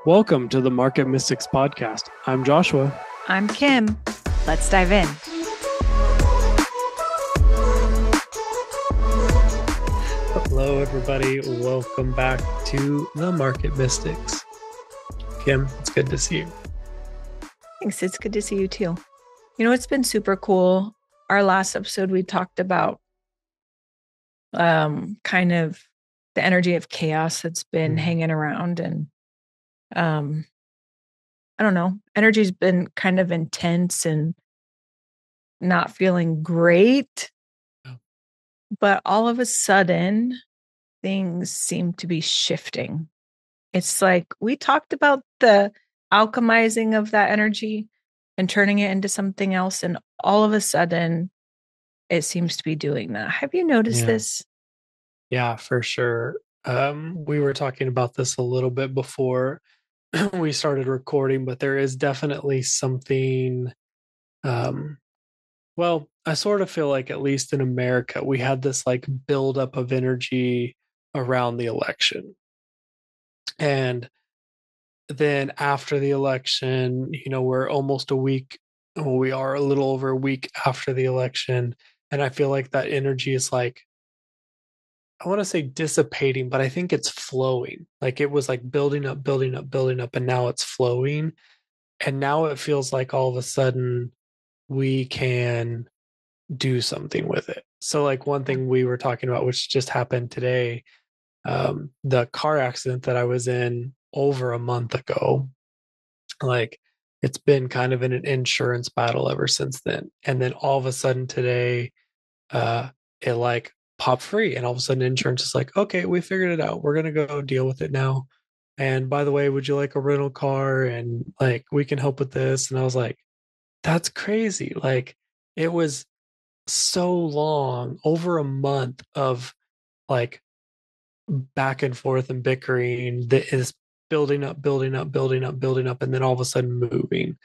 Welcome to the Market Mystics podcast. I'm Joshua. I'm Kim. Let's dive in. Hello, everybody. Welcome back to the Market Mystics. Kim, it's good to see you. Thanks. It's good to see you too. You know, it's been super cool. Our last episode, we talked about kind of the energy of chaos that's been hanging around, and I don't know, energy's been kind of intense and not feeling great. But all of a sudden, things seem to be shifting. It's like we talked about the alchemizing of that energy and turning it into something else. And all of a sudden, it seems to be doing that. Have you noticed this? Yeah, for sure. We were talking about this a little bit before we started recording, but there is definitely something. I sort of feel like, at least in America, we had this like buildup of energy around the election. And then after the election, we're almost a week, well, we are a little over a week after the election. And I feel like that energy is like, I want to say dissipating, but I think it's flowing. Like it was like building up, building up, building up, and now it's flowing. And now it feels like all of a sudden we can do something with it. So, like, one thing we were talking about, which just happened today, the car accident that I was in over a month ago, like, it's been kind of in an insurance battle ever since then. And then all of a sudden today, it like popped free, and all of a sudden insurance is like, okay, we figured it out. We're gonna go deal with it now. And by the way, would you like a rental car? And like, we can help with this. And I was like, that's crazy. Like, it was so long, over a month of like back and forth and bickering that is building up, building up, building up, building up, and then all of a sudden moving.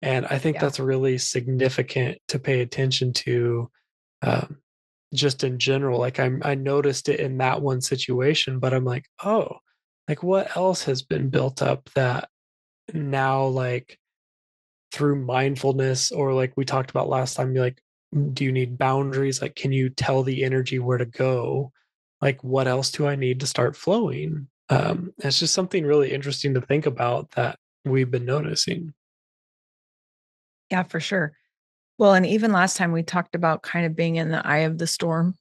And I think that's really significant to pay attention to, um, just in general. Like I noticed it in that one situation, but I'm like, oh, like what else has been built up that now, like through mindfulness, or like we talked about last time, you're like, do you need boundaries? Like, can you tell the energy where to go? Like, what else do I need to start flowing? It's just something really interesting to think about that we've been noticing. Yeah, for sure. Well, and even last time we talked about kind of being in the eye of the storm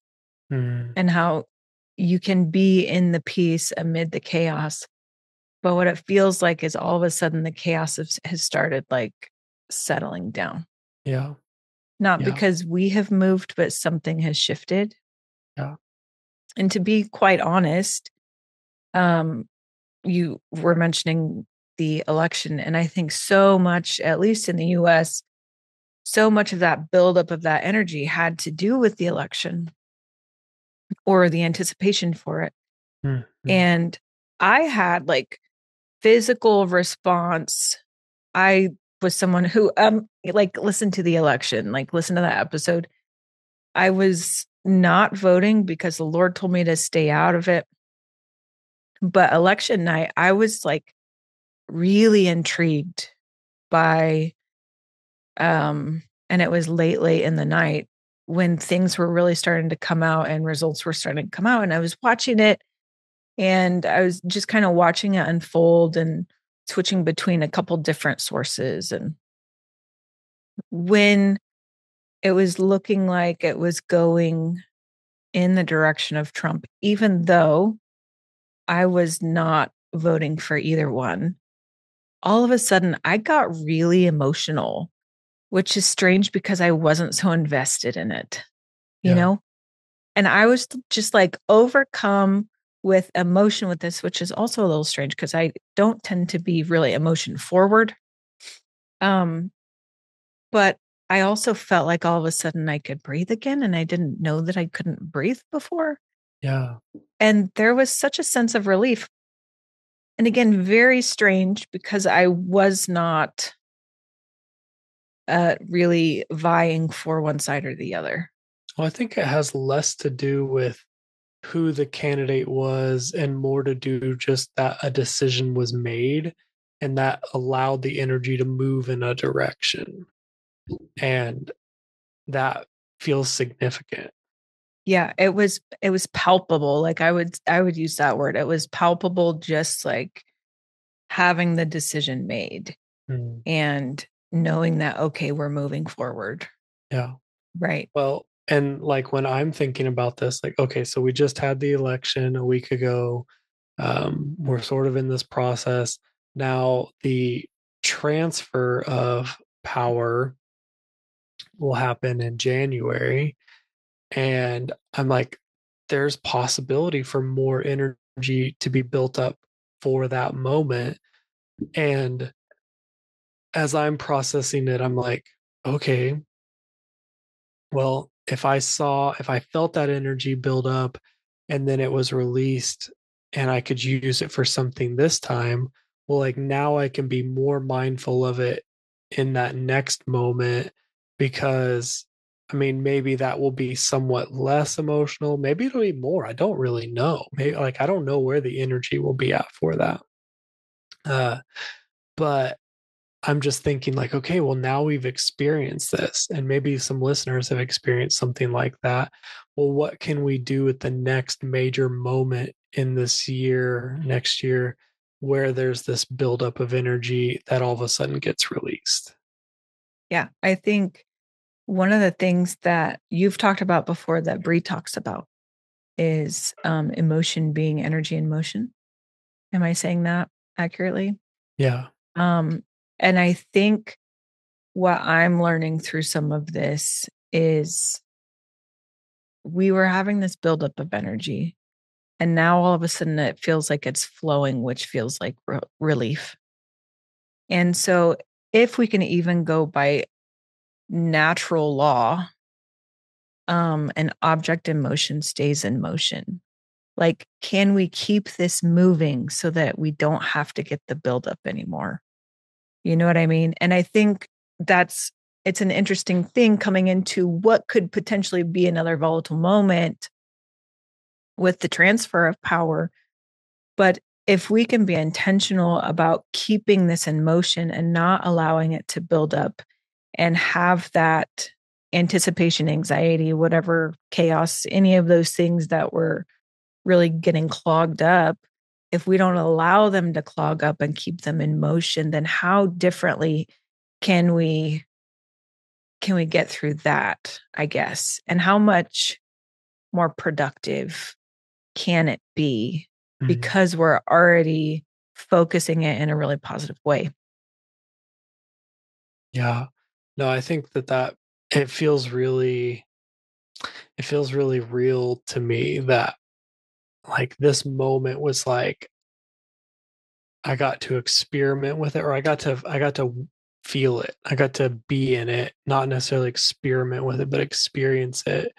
and how you can be in the peace amid the chaos. But what it feels like is all of a sudden the chaos has started like settling down. Yeah. Not Yeah. because we have moved, but something has shifted. Yeah. And to be quite honest, you were mentioning the election, and I think so much, at least in the US, so much of that buildup of that energy had to do with the election or the anticipation for it. And I had like physical response. I was someone who like listened to the election, like listen to that episode. I was not voting because the Lord told me to stay out of it. But election night, I was like really intrigued by and it was late in the night when things were really starting to come out and results were starting to come out, and I was watching it, and I was just kind of watching it unfold and switching between a couple different sources. And when it was looking like it was going in the direction of Trump, even though I was not voting for either one, all of a sudden I got really emotional, which is strange because I wasn't so invested in it, you know? And I was just like overcome with emotion with this, which is also a little strange because I don't tend to be really emotion forward. But I also felt like all of a sudden I could breathe again, and I didn't know that I couldn't breathe before. Yeah. And there was such a sense of relief. And again, very strange because I was not really vying for one side or the other. Well, I think it has less to do with who the candidate was and more to do just that a decision was made. and that allowed the energy to move in a direction. And that feels significant. Yeah, it was palpable. Like I would use that word. It was palpable, just like having the decision made Mm, and knowing that, okay, we're moving forward. yeah. Right. Well, and like when I'm thinking about this, like, okay, so we just had the election a week ago. We're sort of in this process. Now, the transfer of power will happen in January. And I'm like, there's possibility for more energy to be built up for that moment. And as I'm processing it, I'm like, okay, well, if I felt that energy build up and then it was released and I could use it for something this time, well, like now I can be more mindful of it in that next moment because I mean, maybe that will be somewhat less emotional. Maybe it'll be more. I don't really know. Maybe like I don't know where the energy will be at for that. Uh, but I'm just thinking like, okay, well now we've experienced this and maybe some listeners have experienced something like that. Well, what can we do at the next major moment in this year, next year, where there's this buildup of energy that all of a sudden gets released? Yeah. I think one of the things that you've talked about before that Bree talks about is emotion being energy in motion. Am I saying that accurately? Yeah. Um, and I think what I'm learning through some of this is we were having this buildup of energy, and now all of a sudden it feels like it's flowing, which feels like relief. And so, if we can even go by natural law, an object in motion stays in motion. Like, can we keep this moving so that we don't have to get the buildup anymore? You know what I mean? And I think that's it's an interesting thing coming into what could potentially be another volatile moment with the transfer of power. But if we can be intentional about keeping this in motion and not allowing it to build up and have that anticipation, anxiety, whatever chaos, any of those things that were really getting clogged up, if we don't allow them to clog up and keep them in motion, then how differently can we get through that, I guess? And how much more productive can it be Mm, because we're already focusing it in a really positive way? yeah. No, I think that it feels really real to me that like this moment was like I got to experiment with it or I got to feel it. I got to be in it, not necessarily experiment with it, but experience it.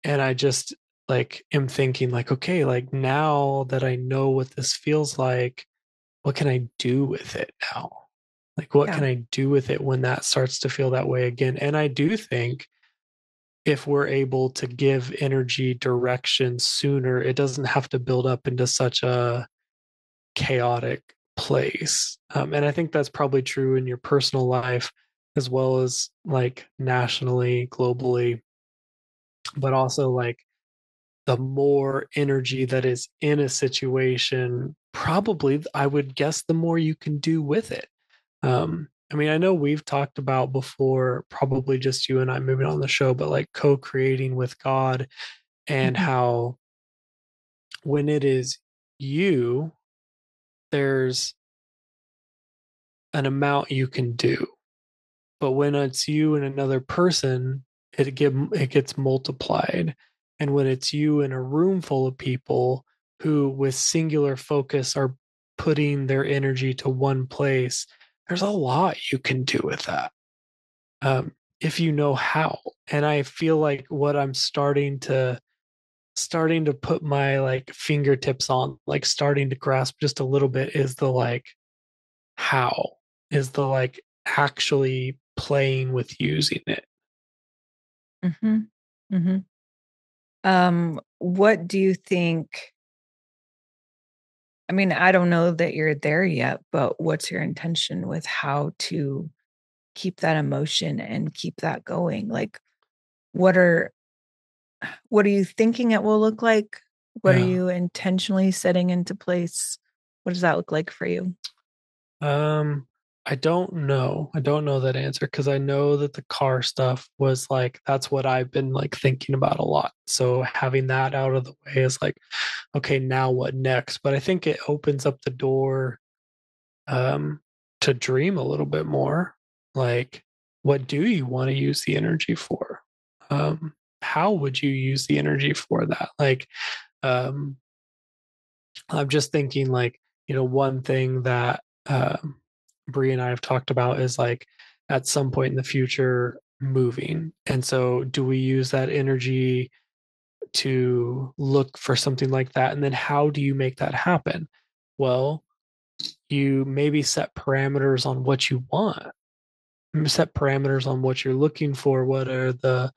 And I just like am thinking like, okay, like now that I know what this feels like, what can I do with it now? Like what Yeah. can I do with it when that starts to feel that way again? And I do think if we're able to give energy direction sooner, it doesn't have to build up into such a chaotic place. And I think that's probably true in your personal life as well as like nationally, globally, but also like the more energy that is in a situation, probably I would guess the more you can do with it. I mean, I know we've talked about before, probably just you and I moving on the show, but like co creating with God and Mhm. how when it is you, there's an amount you can do. But when it's you and another person, it gets multiplied. And when it's you in a room full of people who with singular focus are putting their energy to one place, there's a lot you can do with that. If you know how. And I feel like what I'm starting to put my like fingertips on, like starting to grasp just a little bit is the like how is the like actually playing with using it. Mhm. Mhm. What do you think I mean, I don't know that you're there yet, but what's your intention with how to keep that emotion and keep that going? Like, what are what are you thinking it will look like? What are Yeah. you intentionally setting into place? What does that look like for you? Um, I don't know. I don't know that answer because I know that the car stuff was like that's what I've been like thinking about a lot. So having that out of the way is like, okay, now what next? But I think it opens up the door um to dream a little bit more. Like, what do you want to use the energy for? How would you use the energy for that? Like, um, I'm just thinking like, one thing that Bree and I have talked about is like at some point in the future moving. And so do we use that energy to look for something like that? And then how do you make that happen? Well, you maybe set parameters on what you want, set parameters on what you're looking for, what are the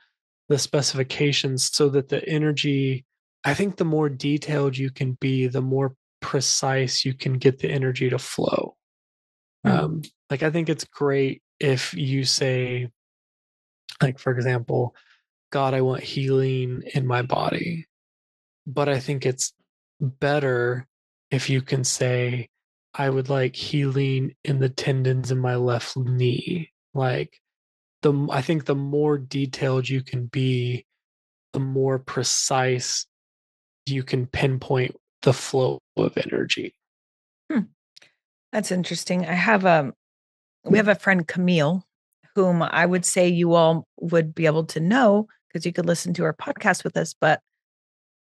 specifications so that the energy, I think the more detailed you can be, the more precise you can get the energy to flow. Hmm. Like I think it's great if you say, like, for example, God, I want healing in my body. But I think it's better if you can say, I would like healing in the tendons in my left knee. Like I think the more detailed you can be, the more precise you can pinpoint the flow of energy. Hmm. That's interesting. We have a friend, Camille, whom I would say you all would be able to know because you could listen to her podcast with us, but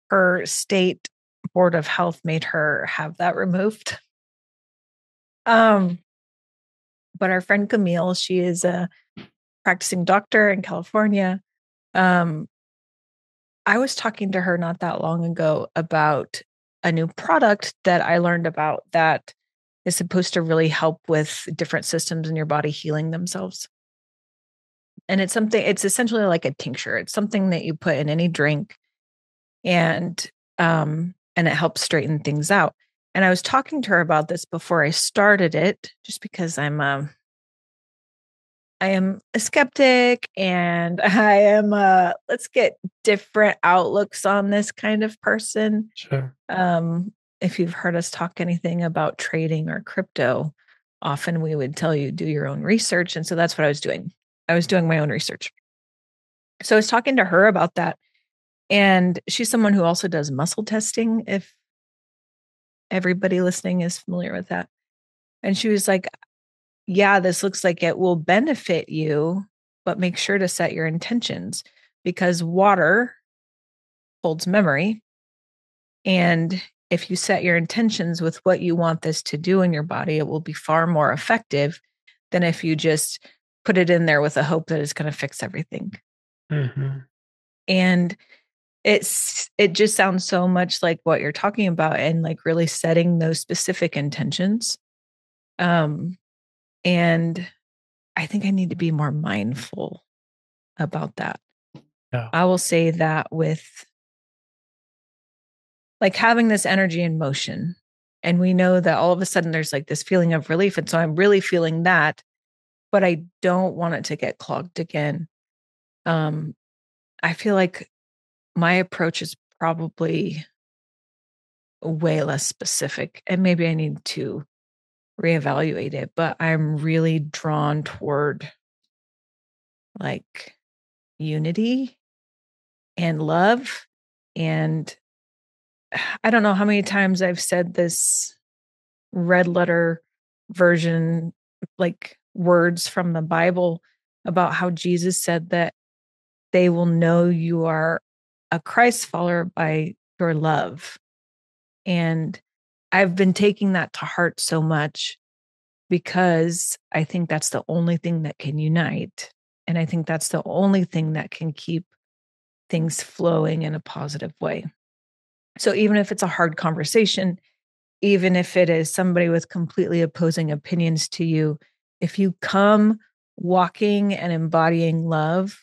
her state board of health made her have that removed. Um, but our friend Camille, she is a practicing doctor in California. Um, I was talking to her not that long ago about a new product that I learned about that is supposed to really help with different systems in your body healing themselves. And it's essentially like a tincture. It's something that you put in any drink and it helps straighten things out. And I was talking to her about this before I started it, just because I am a skeptic and I am let's get different outlooks on this kind of person. Sure. If you've heard us talk anything about trading or crypto, often we would tell you do your own research. And so that's what I was doing. I was doing my own research. So I was talking to her about that. And she's someone who also does muscle testing, if everybody listening is familiar with that. And she was like, yeah, this looks like it will benefit you, but make sure to set your intentions because water holds memory. And if you set your intentions with what you want this to do in your body, it will be far more effective than if you just put it in there with a hope that it's going to fix everything. Mm-hmm. And it just sounds so much like what you're talking about and like really setting those specific intentions. Um, and I think I need to be more mindful about that. Yeah. I will say that with like having this energy in motion, and we know that all of a sudden there's like this feeling of relief. And so I'm really feeling that, but I don't want it to get clogged again. Um, I feel like my approach is probably way less specific, and maybe I need to reevaluate it, but I'm really drawn toward like unity and love. And I don't know how many times I've said this red letter version, like words from the Bible about how Jesus said that they will know you are a Christ follower by your love. And I've been taking that to heart so much because I think that's the only thing that can unite. And I think that's the only thing that can keep things flowing in a positive way. So even if it's a hard conversation, even if it is somebody with completely opposing opinions to you, if you come walking and embodying love,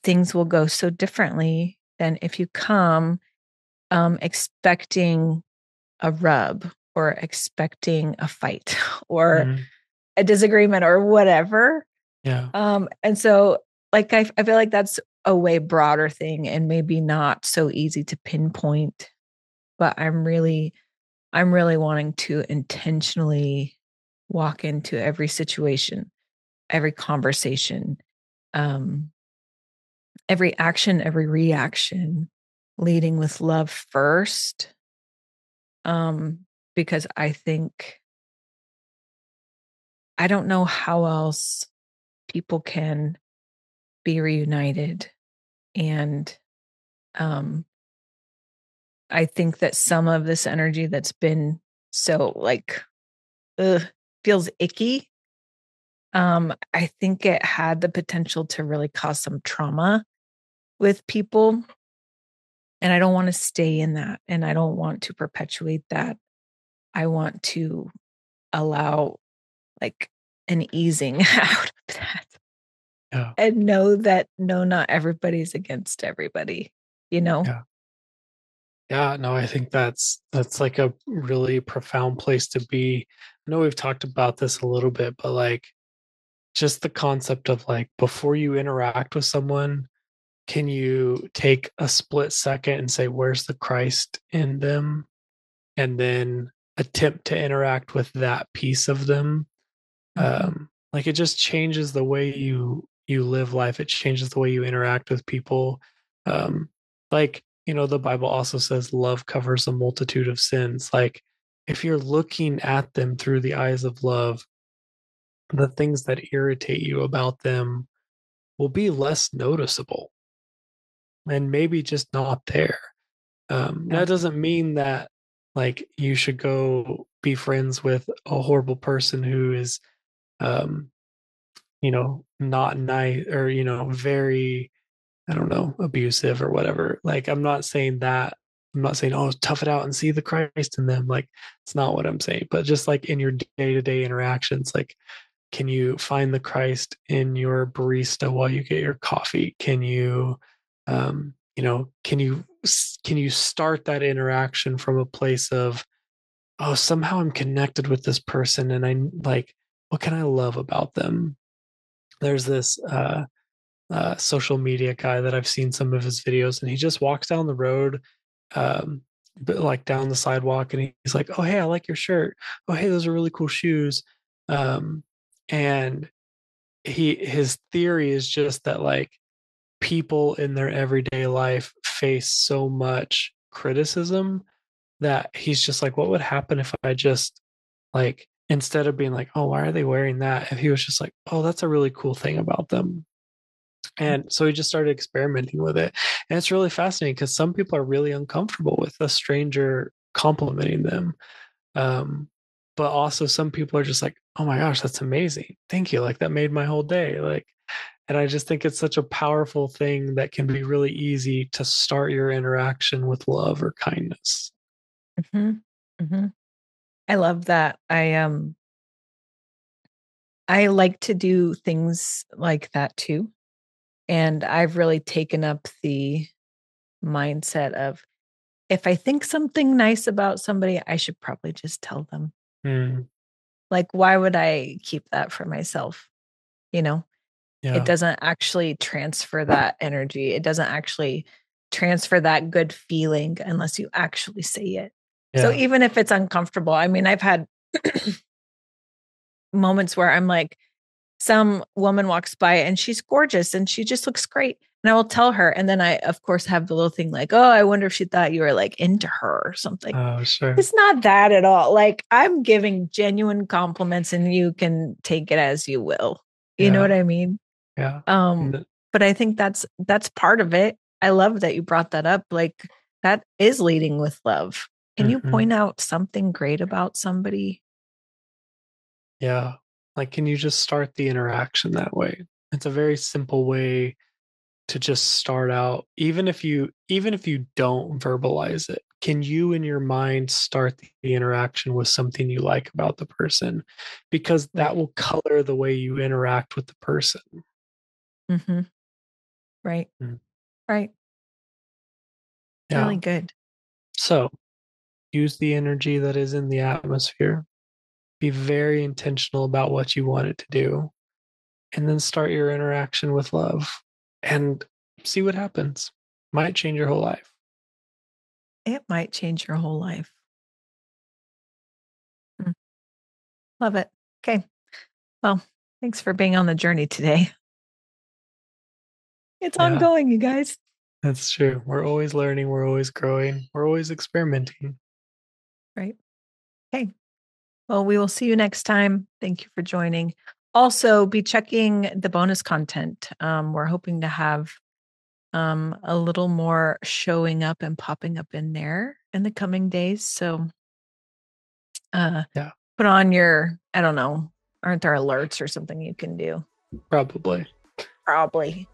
things will go so differently than if you come expecting a rub or expecting a fight or Mhm. a disagreement or whatever. Yeah. And so like I feel like that's a way broader thing and maybe not so easy to pinpoint, but I'm really wanting to intentionally walk into every situation, every conversation, um, every action, every reaction, leading with love first. Because I think I don't know how else people can be reunited. And um, I think that some of this energy that's been so like ugh, feels icky. I think it had the potential to really cause some trauma with people. And I don't want to stay in that. And I don't want to perpetuate that. I want to allow like an easing out of that Yeah. and know that no, not everybody's against everybody, you know? Yeah. Yeah, no, I think that's like a really profound place to be. I know we've talked about this a little bit, but like just the concept of like before you interact with someone, can you take a split second and say, where's the Christ in them? And then attempt to interact with that piece of them. Hmm. Like it just changes the way you live life. It changes the way you interact with people. Um, like, the Bible also says love covers a multitude of sins. Like if you're looking at them through the eyes of love, the things that irritate you about them will be less noticeable and maybe just not there. Yeah. That doesn't mean that like you should go be friends with a horrible person who is um, not nice or, very, I don't know, abusive or whatever. Like I'm not saying that. I'm not saying, oh, tough it out and see the Christ in them. Like it's not what I'm saying. But just like in your day-to-day interactions, like can you find the Christ in your barista while you get your coffee? Can you start that interaction from a place of, oh, somehow I'm connected with this person and I like, what can I love about them? There's this social media guy that I've seen some of his videos, and he just walks down the road, um, but like down the sidewalk, and he's like, "Oh, hey, I like your shirt. Oh, hey, those are really cool shoes." Um, and his theory is just that like people in their everyday life face so much criticism that he's just like, what would happen if I just like instead of being like, oh, why are they wearing that? If he was just like, oh, that's a really cool thing about them. And so he just started experimenting with it. And it's really fascinating because some people are really uncomfortable with a stranger complimenting them. Um, but also some people are just like, oh my gosh, that's amazing. Thank you. Like that made my whole day. Like, and I just think it's such a powerful thing that can be really easy to start your interaction with love or kindness. Hmm. Hmm. I love that. I like to do things like that too. And I've really taken up the mindset of if I think something nice about somebody, I should probably just tell them. Mm, Like, why would I keep that for myself? You know, it yeah. doesn't actually transfer that energy. It doesn't actually transfer that good feeling unless you actually say it. So Yeah. even if it's uncomfortable, I mean, I've had moments where I'm like, some woman walks by and she's gorgeous and she just looks great. And I will tell her. And then I, of course, have the little thing like, oh, I wonder if she thought you were like into her or something. Oh, sure. It's not that at all. Like I'm giving genuine compliments and you can take it as you will. You know what Yeah. I mean? Yeah. Um, And but I think that's part of it. I love that you brought that up. Like that is leading with love. Can you mhm. point out something great about somebody? Yeah. Like, can you just start the interaction that way? It's a very simple way to just start out. Even if you don't verbalize it, can you in your mind start the interaction with something you like about the person? Because that Right. will color the way you interact with the person. Mm-hmm. Right. Mm. Right. It's really Yeah. good. So use the energy that is in the atmosphere, be very intentional about what you want it to do, and then start your interaction with love and see what happens. Might change your whole life. It might change your whole life. Love it. Okay. Well, thanks for being on the journey today. It's Yeah, ongoing, you guys. that's true. We're always learning, we're always growing, we're always experimenting. Right. Okay. Well, we will see you next time. Thank you for joining. Also, be checking the bonus content. We're hoping to have a little more showing up and popping up in there in the coming days. So Yeah, put on your, I don't know, aren't there alerts or something you can do? probably. Probably.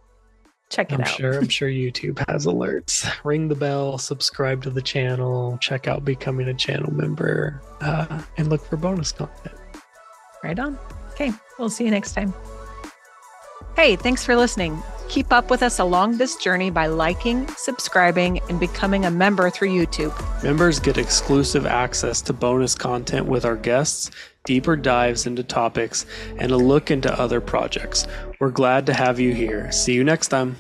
Check it I'm out. sure. I'm sure YouTube has alerts. Ring the bell, subscribe to the channel, check out becoming a channel member, and look for bonus content. Right on. Okay. We'll see you next time. Hey, thanks for listening. Keep up with us along this journey by liking, subscribing, and becoming a member through YouTube. Members get exclusive access to bonus content with our guests, deeper dives into topics, and a look into other projects. We're glad to have you here. See you next time.